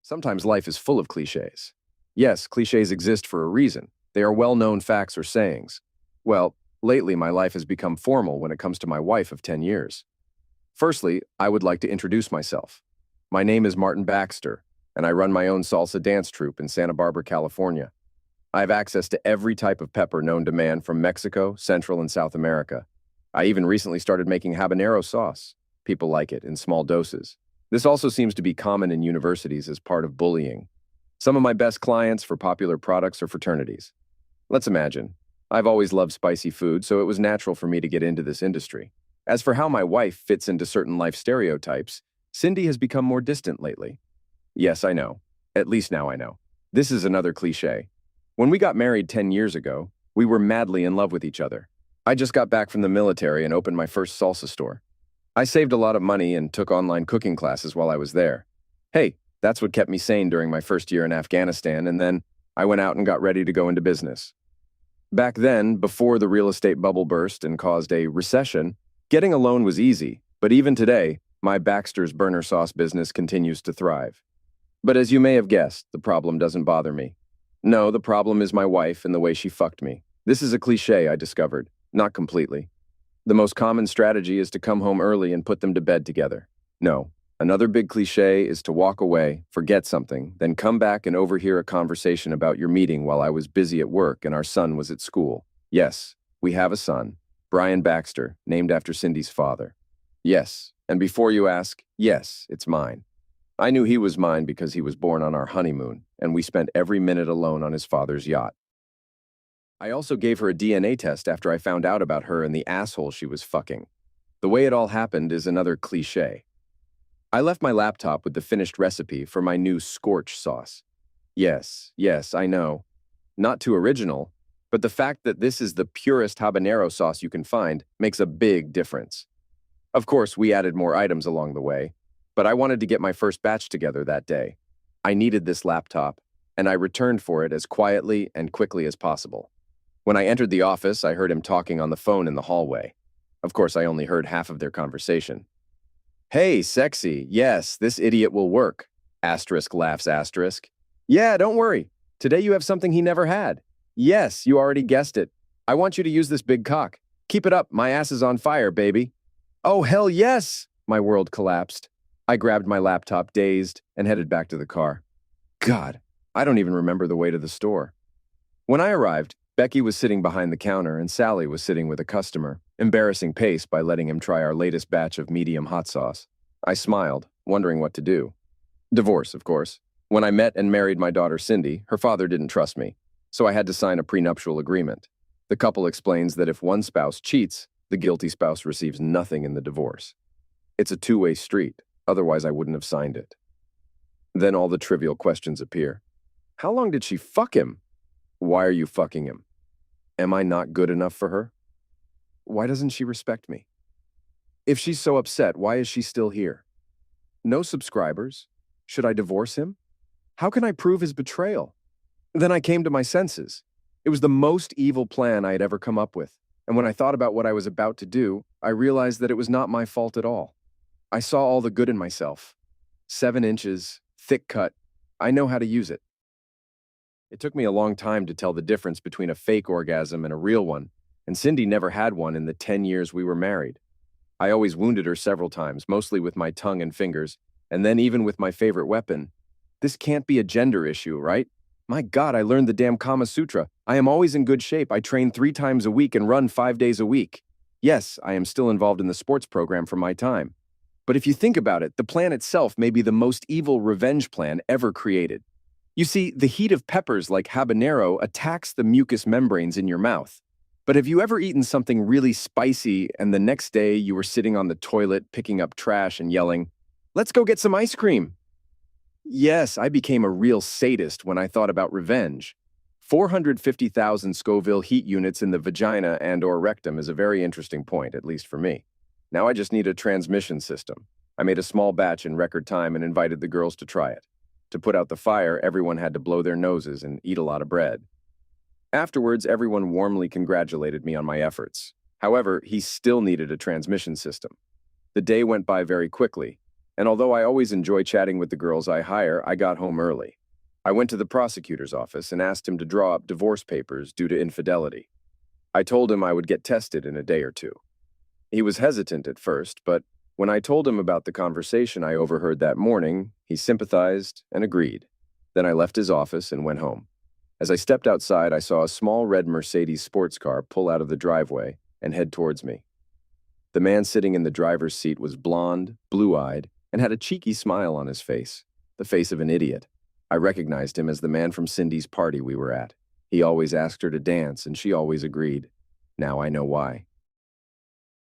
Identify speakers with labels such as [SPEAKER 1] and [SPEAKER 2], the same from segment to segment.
[SPEAKER 1] Sometimes life is full of cliches. Yes, cliches exist for a reason. They are well-known facts or sayings. Well, lately my life has become formal when it comes to my wife of 10 years. Firstly, I would like to introduce myself. My name is Martin Baxter, and I run my own salsa dance troupe in Santa Barbara, California. I have access to every type of pepper known to man from Mexico, Central, and South America. I even recently started making habanero sauce. People like it in small doses. This also seems to be common in universities as part of bullying. Some of my best clients for popular products are fraternities. Let's imagine. I've always loved spicy food, so it was natural for me to get into this industry. As for how my wife fits into certain life stereotypes, Cindy has become more distant lately. Yes, I know. At least now I know. This is another cliche. When we got married 10 years ago, we were madly in love with each other. I just got back from the military and opened my first salsa store. I saved a lot of money and took online cooking classes while I was there. Hey, that's what kept me sane during my first year in Afghanistan, and then I went out and got ready to go into business. Back then, before the real estate bubble burst and caused a recession, getting a loan was easy, but even today, my Baxter's burner sauce business continues to thrive. But as you may have guessed, the problem doesn't bother me. No, the problem is my wife and the way she fucked me. This is a cliche I discovered, not completely. The most common strategy is to come home early and put them to bed together. No, another big cliche is to walk away, forget something, then come back and overhear a conversation about your meeting while I was busy at work and our son was at school. Yes, we have a son, Brian Baxter, named after Cindy's father. Yes, and before you ask, yes, it's mine. I knew he was mine because he was born on our honeymoon, and we spent every minute alone on his father's yacht. I also gave her a DNA test after I found out about her and the asshole she was fucking. The way it all happened is another cliche. I left my laptop with the finished recipe for my new scorch sauce. Yes, I know. Not too original, but the fact that this is the purest habanero sauce you can find makes a big difference. Of course, we added more items along the way, but I wanted to get my first batch together that day. I needed this laptop, and I returned for it as quietly and quickly as possible. When I entered the office, I heard him talking on the phone in the hallway. Of course, I only heard half of their conversation. Hey, sexy, yes, this idiot will work. Asterisk laughs asterisk. Yeah, don't worry. Today you have something he never had. Yes, you already guessed it. I want you to use this big cock. Keep it up, my ass is on fire, baby. Oh, hell yes! My world collapsed. I grabbed my laptop, dazed, and headed back to the car. God, I don't even remember the way to the store. When I arrived, Becky was sitting behind the counter and Sally was sitting with a customer, embarrassing Pace by letting him try our latest batch of medium hot sauce. I smiled, wondering what to do. Divorce, of course. When I met and married my daughter Cindy, her father didn't trust me, so I had to sign a prenuptial agreement. The couple explains that if one spouse cheats, the guilty spouse receives nothing in the divorce. It's a two-way street, otherwise I wouldn't have signed it. Then all the trivial questions appear. How long did she fuck him? Why are you fucking him? Am I not good enough for her? Why doesn't she respect me? If she's so upset, why is she still here? No subscribers? Should I divorce him? How can I prove his betrayal? Then I came to my senses. It was the most evil plan I had ever come up with, and when I thought about what I was about to do, I realized that it was not my fault at all. I saw all the good in myself. 7 inches, thick cut. I know how to use it. It took me a long time to tell the difference between a fake orgasm and a real one, and Cindy never had one in the 10 years we were married. I always wounded her several times, mostly with my tongue and fingers, and then even with my favorite weapon. This can't be a gender issue, right? My God, I learned the damn Kama Sutra. I am always in good shape. I train 3 times a week and run 5 days a week. Yes, I am still involved in the sports program for my time. But if you think about it, the plan itself may be the most evil revenge plan ever created. You see, the heat of peppers like habanero attacks the mucous membranes in your mouth. But have you ever eaten something really spicy and the next day you were sitting on the toilet picking up trash and yelling, "Let's go get some ice cream"? Yes, I became a real sadist when I thought about revenge. 450,000 Scoville heat units in the vagina and/or rectum is a very interesting point, at least for me. Now I just need a transmission system. I made a small batch in record time and invited the girls to try it. To put out the fire, everyone had to blow their noses and eat a lot of bread. Afterwards, everyone warmly congratulated me on my efforts. However, he still needed a transmission system. The day went by very quickly. And although I always enjoy chatting with the girls I hire, I got home early. I went to the prosecutor's office and asked him to draw up divorce papers due to infidelity. I told him I would get tested in a day or two. He was hesitant at first, but when I told him about the conversation I overheard that morning, he sympathized and agreed. Then I left his office and went home. As I stepped outside, I saw a small red Mercedes sports car pull out of the driveway and head towards me. The man sitting in the driver's seat was blond, blue-eyed, and had a cheeky smile on his face, the face of an idiot. I recognized him as the man from Cindy's party we were at. He always asked her to dance, and she always agreed. Now I know why.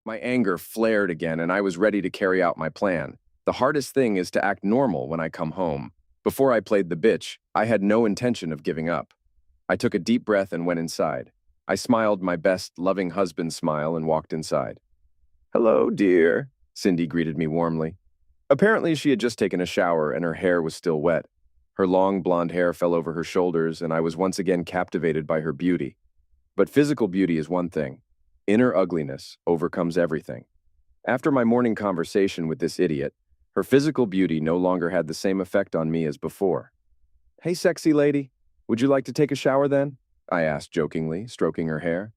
[SPEAKER 1] My anger flared again, and I was ready to carry out my plan. The hardest thing is to act normal when I come home. Before I played the bitch, I had no intention of giving up. I took a deep breath and went inside. I smiled my best loving husband smile and walked inside. "Hello, dear," Cindy greeted me warmly. Apparently, she had just taken a shower and her hair was still wet. Her long blonde hair fell over her shoulders, and I was once again captivated by her beauty. But physical beauty is one thing. Inner ugliness overcomes everything. After my morning conversation with this idiot, her physical beauty no longer had the same effect on me as before. "Hey, sexy lady, would you like to take a shower then?" I asked jokingly, stroking her hair.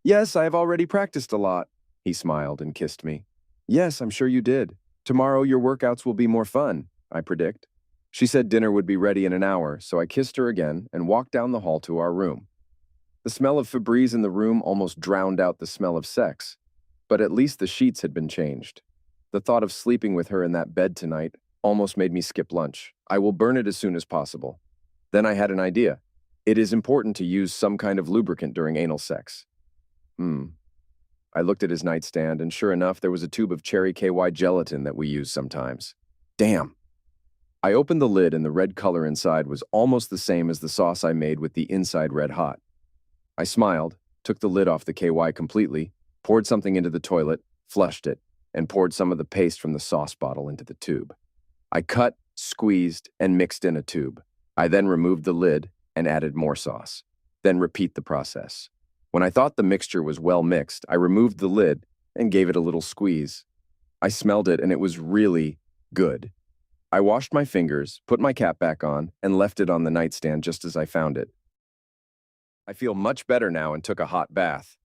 [SPEAKER 1] "Yes, I have already practiced a lot." He smiled and kissed me. "Yes, I'm sure you did. Tomorrow your workouts will be more fun, I predict." She said dinner would be ready in an hour, so I kissed her again and walked down the hall to our room. The smell of Febreze in the room almost drowned out the smell of sex, but at least the sheets had been changed. The thought of sleeping with her in that bed tonight almost made me skip lunch. I will burn it as soon as possible. Then I had an idea. It is important to use some kind of lubricant during anal sex. I looked at his nightstand, and sure enough, there was a tube of cherry KY gelatin that we use sometimes. Damn! I opened the lid, and the red color inside was almost the same as the sauce I made with the inside red hot. I smiled, took the lid off the KY completely, poured something into the toilet, flushed it, and poured some of the paste from the sauce bottle into the tube. I cut, squeezed, and mixed in a tube. I then removed the lid and added more sauce. Then repeat the process. When I thought the mixture was well mixed, I removed the lid and gave it a little squeeze. I smelled it, and it was really good. I washed my fingers, put my cap back on, and left it on the nightstand just as I found it. I feel much better now and took a hot bath.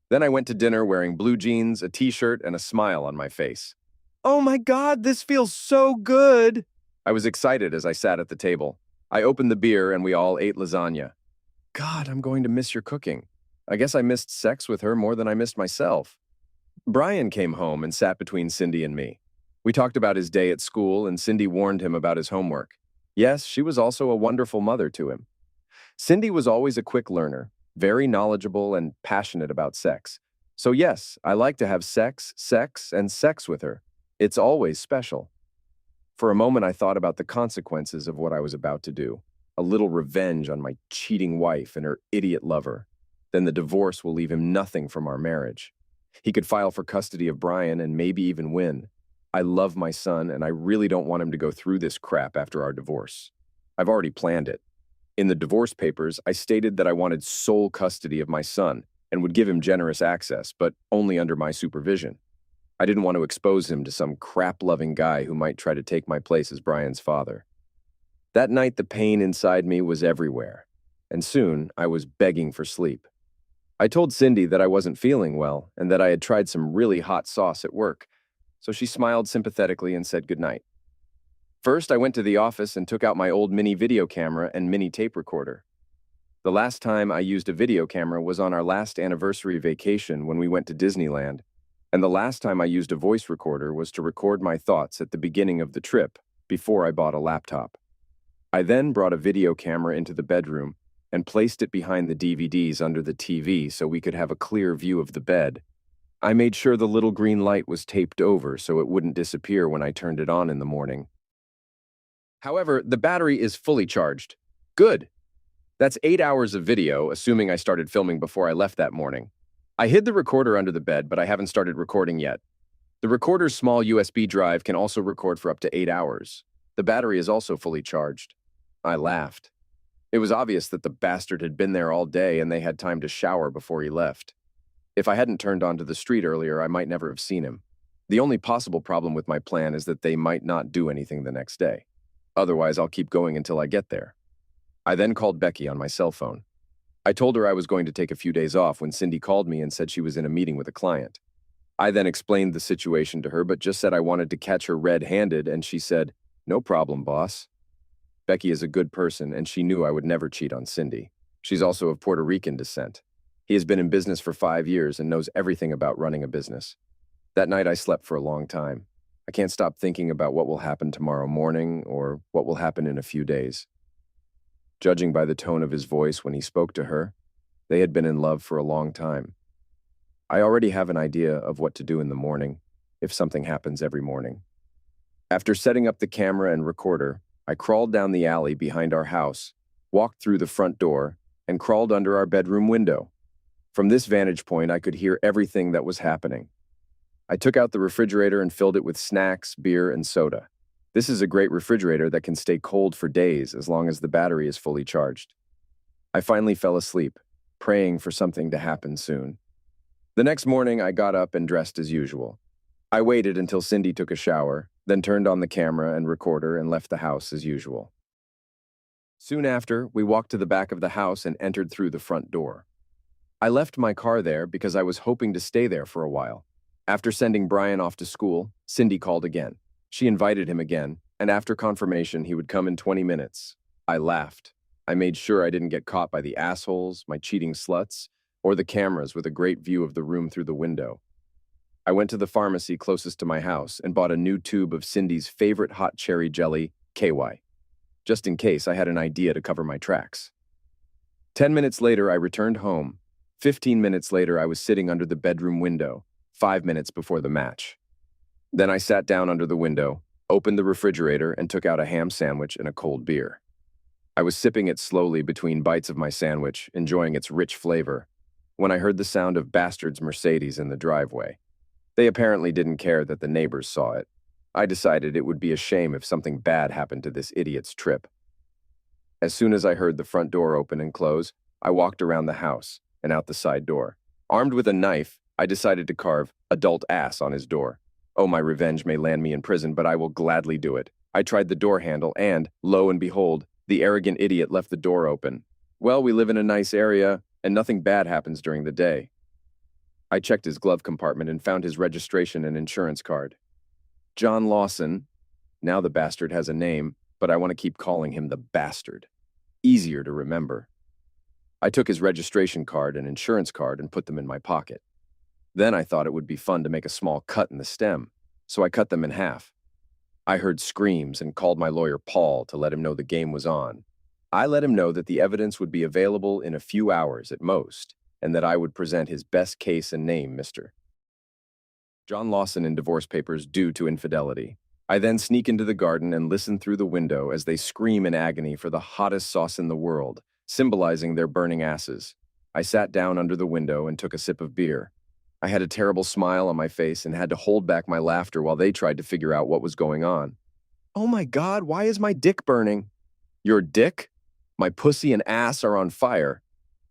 [SPEAKER 1] Then I went to dinner wearing blue jeans, a t-shirt, and a smile on my face. "Oh my God, this feels so good!" I was excited as I sat at the table. I opened the beer and we all ate lasagna. God, I'm going to miss your cooking. I guess I missed sex with her more than I missed myself. Brian came home and sat between Cindy and me. We talked about his day at school, and Cindy warned him about his homework. Yes, she was also a wonderful mother to him. Cindy was always a quick learner, very knowledgeable and passionate about sex. So yes, I like to have sex, and sex with her. It's always special. For a moment, I thought about the consequences of what I was about to do. A little revenge on my cheating wife and her idiot lover. Then the divorce will leave him nothing from our marriage. He could file for custody of Brian and maybe even win. I love my son, and I really don't want him to go through this crap after our divorce. I've already planned it. In the divorce papers, I stated that I wanted sole custody of my son and would give him generous access, but only under my supervision. I didn't want to expose him to some crap-loving guy who might try to take my place as Brian's father. That night, the pain inside me was everywhere, and soon I was begging for sleep. I told Cindy that I wasn't feeling well and that I had tried some really hot sauce at work, so she smiled sympathetically and said goodnight. First, I went to the office and took out my old mini video camera and mini tape recorder. The last time I used a video camera was on our last anniversary vacation when we went to Disneyland, and the last time I used a voice recorder was to record my thoughts at the beginning of the trip, before I bought a laptop. I then brought a video camera into the bedroom and placed it behind the DVDs under the TV so we could have a clear view of the bed. I made sure the little green light was taped over so it wouldn't disappear when I turned it on in the morning. However, the battery is fully charged. Good. That's 8 hours of video, assuming I started filming before I left that morning. I hid the recorder under the bed, but I haven't started recording yet. The recorder's small USB drive can also record for up to 8 hours. The battery is also fully charged. I laughed. It was obvious that the bastard had been there all day and they had time to shower before he left. If I hadn't turned onto the street earlier, I might never have seen him. The only possible problem with my plan is that they might not do anything the next day. Otherwise, I'll keep going until I get there. I then called Becky on my cell phone. I told her I was going to take a few days off when Cindy called me and said she was in a meeting with a client. I then explained the situation to her, but just said I wanted to catch her red-handed, and she said, "No problem, boss." Becky is a good person, and she knew I would never cheat on Cindy. She's also of Puerto Rican descent. He has been in business for 5 years and knows everything about running a business. That night I slept for a long time. I can't stop thinking about what will happen tomorrow morning or what will happen in a few days. Judging by the tone of his voice when he spoke to her, they had been in love for a long time. I already have an idea of what to do in the morning, if something happens every morning. After setting up the camera and recorder, I crawled down the alley behind our house, walked through the front door, and crawled under our bedroom window. From this vantage point, I could hear everything that was happening. I took out the refrigerator and filled it with snacks, beer, and soda. This is a great refrigerator that can stay cold for days as long as the battery is fully charged. I finally fell asleep, praying for something to happen soon. The next morning, I got up and dressed as usual. I waited until Cindy took a shower, then turned on the camera and recorder and left the house as usual. Soon after, we walked to the back of the house and entered through the front door. I left my car there because I was hoping to stay there for a while. After sending Brian off to school, Cindy called again. She invited him again, and after confirmation, he would come in 20 minutes. I laughed. I made sure I didn't get caught by the assholes, my cheating sluts, or the cameras with a great view of the room through the window. I went to the pharmacy closest to my house and bought a new tube of Cindy's favorite hot cherry jelly, KY. Just in case, I had an idea to cover my tracks. 10 minutes later, I returned home. 15 minutes later, I was sitting under the bedroom window, 5 minutes before the match. Then I sat down under the window, opened the refrigerator, and took out a ham sandwich and a cold beer. I was sipping it slowly between bites of my sandwich, enjoying its rich flavor, when I heard the sound of Bastard's Mercedes in the driveway. They apparently didn't care that the neighbors saw it. I decided it would be a shame if something bad happened to this idiot's trip. As soon as I heard the front door open and close, I walked around the house and out the side door. Armed with a knife, I decided to carve "adult ass" on his door. Oh, my revenge may land me in prison, but I will gladly do it. I tried the door handle and, lo and behold, the arrogant idiot left the door open. Well, we live in a nice area, and nothing bad happens during the day. I checked his glove compartment and found his registration and insurance card. John Lawson. Now the bastard has a name, but I want to keep calling him the Bastard. Easier to remember. I took his registration card and insurance card and put them in my pocket. Then I thought it would be fun to make a small cut in the stem, so I cut them in half. I heard screams and called my lawyer Paul to let him know the game was on. I let him know that the evidence would be available in a few hours at most, and that I would present his best case and name, Mr. John Lawson in divorce papers due to infidelity. I then sneak into the garden and listen through the window as they scream in agony for the hottest sauce in the world, symbolizing their burning asses. I sat down under the window and took a sip of beer. I had a terrible smile on my face and had to hold back my laughter while they tried to figure out what was going on. "Oh my God, why is my dick burning?" "Your dick? My pussy and ass are on fire."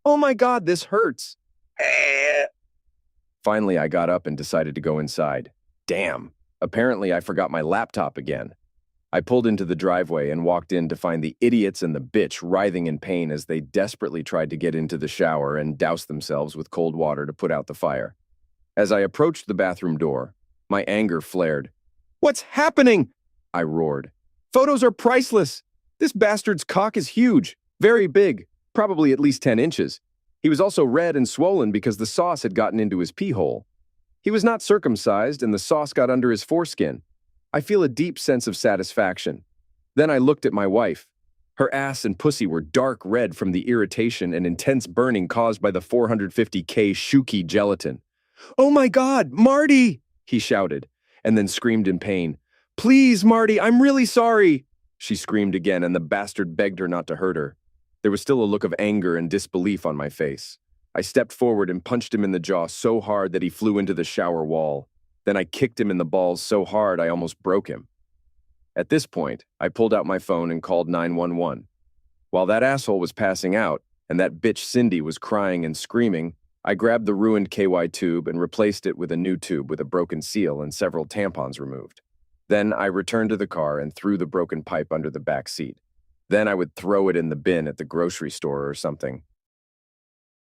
[SPEAKER 1] "Oh my God, this hurts." Finally, I got up and decided to go inside. Damn, apparently I forgot my laptop again. I pulled into the driveway and walked in to find the idiots and the bitch writhing in pain as they desperately tried to get into the shower and douse themselves with cold water to put out the fire. As I approached the bathroom door, my anger flared. "What's happening?" I roared. "Photos are priceless. This bastard's cock is huge, very big, probably at least 10 inches. He was also red and swollen because the sauce had gotten into his pee hole. He was not circumcised and the sauce got under his foreskin. I feel a deep sense of satisfaction. Then I looked at my wife. Her ass and pussy were dark red from the irritation and intense burning caused by the 450K Shuki gelatin. "Oh my God, Marty!" he shouted, and then screamed in pain. "Please, Marty, I'm really sorry." She screamed again, and the bastard begged her not to hurt her. There was still a look of anger and disbelief on my face. I stepped forward and punched him in the jaw so hard that he flew into the shower wall. Then I kicked him in the balls so hard I almost broke him. At this point, I pulled out my phone and called 911. While that asshole was passing out, and that bitch Cindy was crying and screaming, I grabbed the ruined KY tube and replaced it with a new tube with a broken seal and several tampons removed. Then I returned to the car and threw the broken pipe under the back seat. Then I would throw it in the bin at the grocery store or something.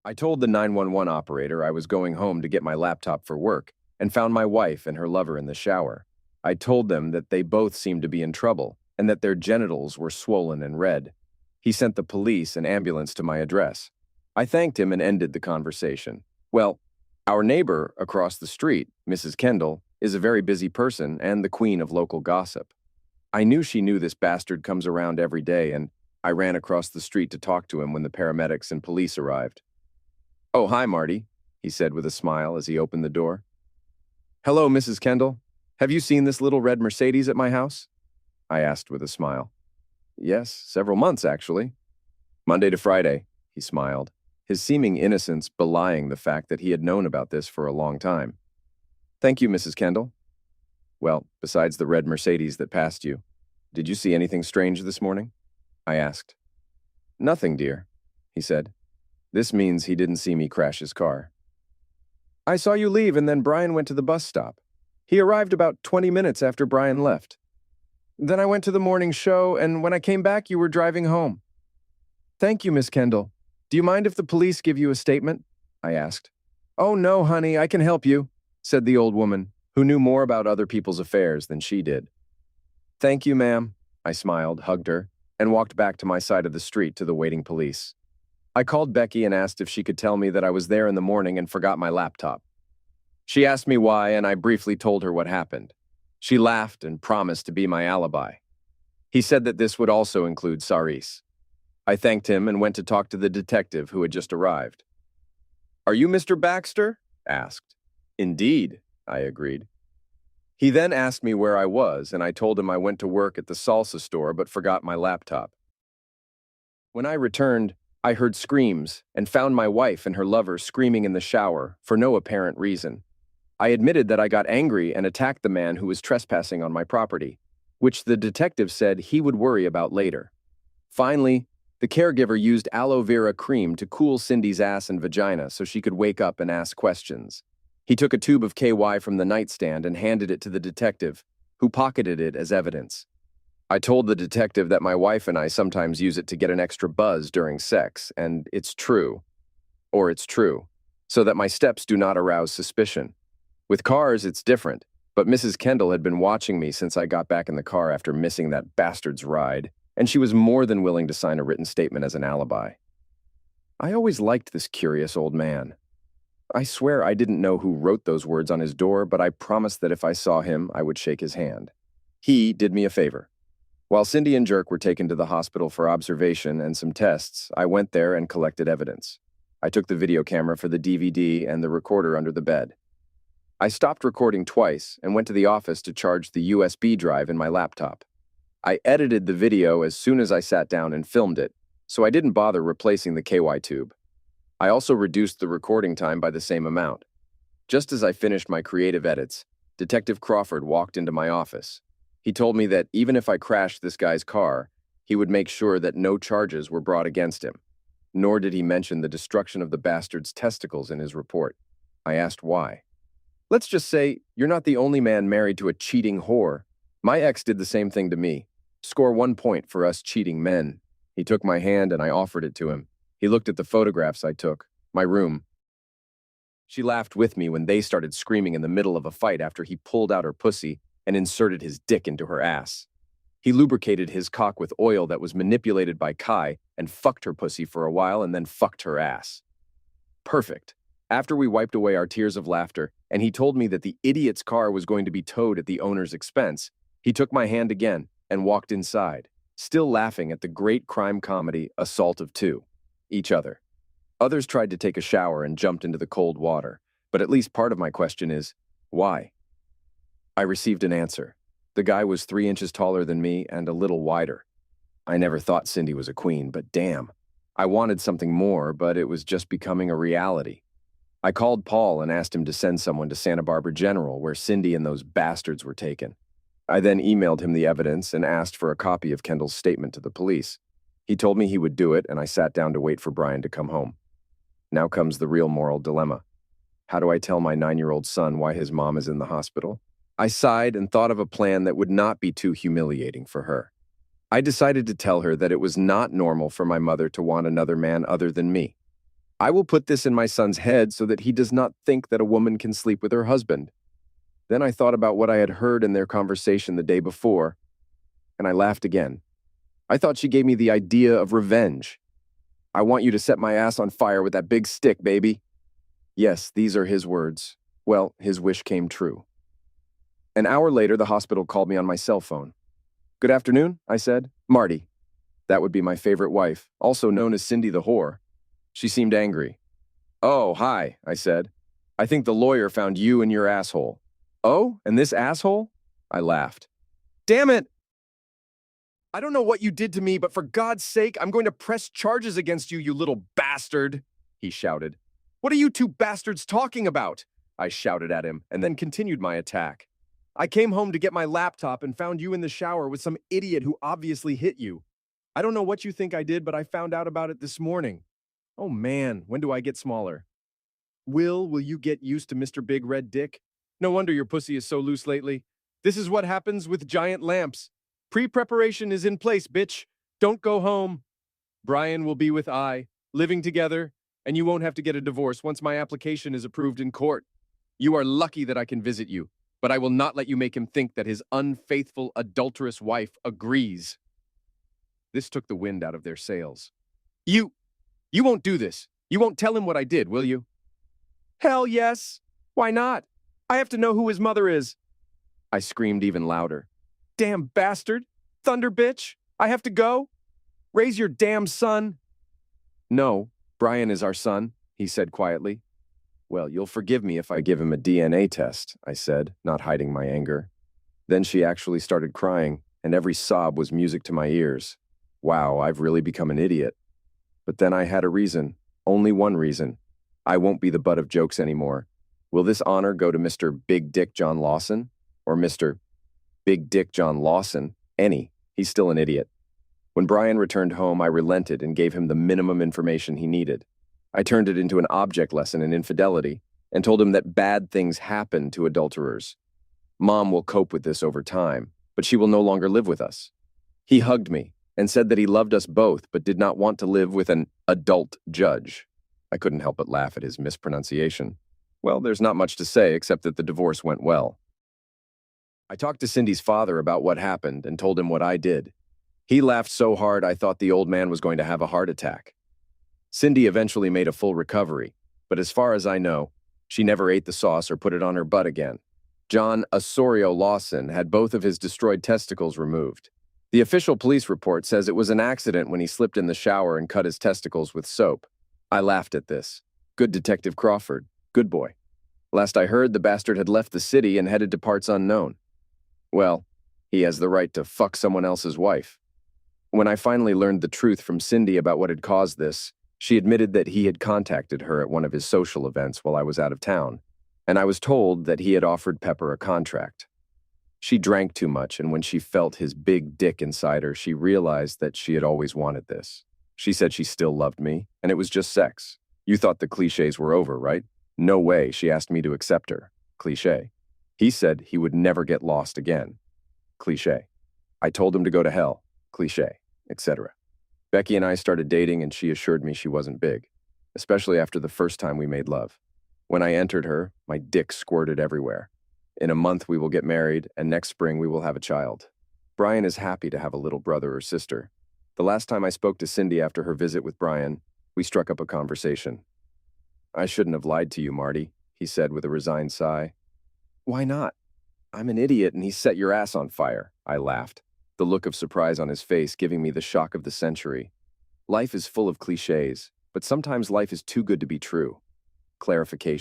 [SPEAKER 1] I told the 911 operator I was going home to get my laptop for work and found my wife and her lover in the shower. I told them that they both seemed to be in trouble and that their genitals were swollen and red. He sent the police and ambulance to my address. I thanked him and ended the conversation. Well, our neighbor across the street, Mrs. Kendall, is a very busy person and the queen of local gossip. I knew she knew this bastard comes around every day, and I ran across the street to talk to him when the paramedics and police arrived. "Oh, hi, Marty," he said with a smile as he opened the door. "Hello, Mrs. Kendall. Have you seen this little red Mercedes at my house?" I asked with a smile. "Yes, several months, actually." "Monday to Friday," he smiled, his seeming innocence belying the fact that he had known about this for a long time. "Thank you, Mrs. Kendall. Well, besides the red Mercedes that passed you, did you see anything strange this morning?" I asked. "Nothing, dear," he said. This means he didn't see me crash his car. "I saw you leave and then Brian went to the bus stop. He arrived about 20 minutes after Brian left. Then I went to the morning show, and when I came back, you were driving home." "Thank you, Miss Kendall. Do you mind if the police give you a statement?" I asked. "Oh, no, honey, I can help you," said the old woman, who knew more about other people's affairs than she did. "Thank you, ma'am," I smiled, hugged her, and walked back to my side of the street to the waiting police. I called Becky and asked if she could tell me that I was there in the morning and forgot my laptop. She asked me why, and I briefly told her what happened. She laughed and promised to be my alibi. He said that this would also include Saris. I thanked him and went to talk to the detective who had just arrived. "Are you Mr. Baxter?" asked. "Indeed," I agreed. He then asked me where I was, and I told him I went to work at the salsa store but forgot my laptop. When I returned, I heard screams and found my wife and her lover screaming in the shower for no apparent reason. I admitted that I got angry and attacked the man who was trespassing on my property, which the detective said he would worry about later. Finally, the caregiver used aloe vera cream to cool Cindy's ass and vagina so she could wake up and ask questions. He took a tube of KY from the nightstand and handed it to the detective, who pocketed it as evidence. I told the detective that my wife and I sometimes use it to get an extra buzz during sex, and it's true, so that my steps do not arouse suspicion. With cars, it's different, but Mrs. Kendall had been watching me since I got back in the car after missing that bastard's ride, and she was more than willing to sign a written statement as an alibi. I always liked this curious old man. I swear I didn't know who wrote those words on his door, but I promised that if I saw him, I would shake his hand. He did me a favor. While Cindy and Jerk were taken to the hospital for observation and some tests, I went there and collected evidence. I took the video camera for the DVD and the recorder under the bed. I stopped recording twice and went to the office to charge the USB drive in my laptop. I edited the video as soon as I sat down and filmed it, so I didn't bother replacing the KY tube. I also reduced the recording time by the same amount. Just as I finished my creative edits, Detective Crawford walked into my office. He told me that even if I crashed this guy's car, he would make sure that no charges were brought against him. Nor did he mention the destruction of the bastard's testicles in his report. I asked why. "Let's just say you're not the only man married to a cheating whore. My ex did the same thing to me. Score 1 point for us cheating men." He took my hand and I offered it to him. He looked at the photographs I took, my room. She laughed with me when they started screaming in the middle of a fight after he pulled out her pussy and inserted his dick into her ass. He lubricated his cock with oil that was manipulated by Kai and fucked her pussy for a while and then fucked her ass. Perfect. After we wiped away our tears of laughter, and he told me that the idiot's car was going to be towed at the owner's expense, he took my hand again and walked inside, still laughing at the great crime comedy Assault of Two, each other. Others tried to take a shower and jumped into the cold water, but at least part of my question is, why? I received an answer. The guy was 3 inches taller than me and a little wider. I never thought Cindy was a queen, but damn. I wanted something more, but it was just becoming a reality. I called Paul and asked him to send someone to Santa Barbara General, where Cindy and those bastards were taken. I then emailed him the evidence and asked for a copy of Kendall's statement to the police. He told me he would do it, and I sat down to wait for Brian to come home. Now comes the real moral dilemma. How do I tell my 9-year-old son why his mom is in the hospital? I sighed and thought of a plan that would not be too humiliating for her. I decided to tell her that it was not normal for my mother to want another man other than me. I will put this in my son's head so that he does not think that a woman can sleep with her husband. Then I thought about what I had heard in their conversation the day before, and I laughed again. I thought she gave me the idea of revenge. I want you to set my ass on fire with that big stick, baby. Yes, these are his words. Well, his wish came true. An hour later, the hospital called me on my cell phone. Good afternoon, I said. Marty. That would be my favorite wife, also known as Cindy the whore. She seemed angry. Oh, hi, I said. I think the lawyer found you and your asshole. Oh, and this asshole? I laughed. Damn it! I don't know what you did to me, but for God's sake, I'm going to press charges against you, you little bastard, he shouted. What are you two bastards talking about? I shouted at him and then continued my attack. I came home to get my laptop and found you in the shower with some idiot who obviously hit you. I don't know what you think I did, but I found out about it this morning. Oh man, when do I get smaller? Will you get used to Mr. Big Red Dick? No wonder your pussy is so loose lately. This is what happens with giant lamps. Pre-preparation is in place, bitch. Don't go home. Brian will be with I, living together, and you won't have to get a divorce once my application is approved in court. You are lucky that I can visit you, but I will not let you make him think that his unfaithful, adulterous wife agrees. This took the wind out of their sails. You won't do this. You won't tell him what I did, will you? Hell yes. Why not? I have to know who his mother is. I screamed even louder. Damn bastard! Thunder bitch! I have to go? Raise your damn son! No, Brian is our son, he said quietly. Well, you'll forgive me if I give him a DNA test, I said, not hiding my anger. Then she actually started crying, and every sob was music to my ears. Wow, I've really become an idiot. But then I had a reason, only one reason. I won't be the butt of jokes anymore. Will this honor go to Mr. Big Dick John Lawson? Or Mr. Big Dick John Lawson? Any. He's still an idiot. When Brian returned home, I relented and gave him the minimum information he needed. I turned it into an object lesson in infidelity and told him that bad things happen to adulterers. Mom will cope with this over time, but she will no longer live with us. He hugged me and said that he loved us both but did not want to live with an adult judge. I couldn't help but laugh at his mispronunciation. Well, there's not much to say except that the divorce went well. I talked to Cindy's father about what happened and told him what I did. He laughed so hard I thought the old man was going to have a heart attack. Cindy eventually made a full recovery, but as far as I know, she never ate the sauce or put it on her butt again. John Osorio Lawson had both of his destroyed testicles removed. The official police report says it was an accident when he slipped in the shower and cut his testicles with soap. I laughed at this. Good Detective Crawford. Good boy. Last I heard, the bastard had left the city and headed to parts unknown. Well, he has the right to fuck someone else's wife. When I finally learned the truth from Cindy about what had caused this, she admitted that he had contacted her at one of his social events while I was out of town, and I was told that he had offered Pepper a contract. She drank too much, and when she felt his big dick inside her, she realized that she had always wanted this. She said she still loved me, and it was just sex. You thought the cliches were over, right? No way, she asked me to accept her. Cliché. He said he would never get lost again. Cliché. I told him to go to hell. Cliché, etc. Becky and I started dating and she assured me she wasn't big, especially after the first time we made love. When I entered her, my dick squirted everywhere. In a month we will get married and next spring we will have a child. Brian is happy to have a little brother or sister. The last time I spoke to Cindy after her visit with Brian, we struck up a conversation. I shouldn't have lied to you, Marty, he said with a resigned sigh. Why not? I'm an idiot and he set your ass on fire, I laughed, the look of surprise on his face giving me the shock of the century. Life is full of cliches, but sometimes life is too good to be true. Clarification.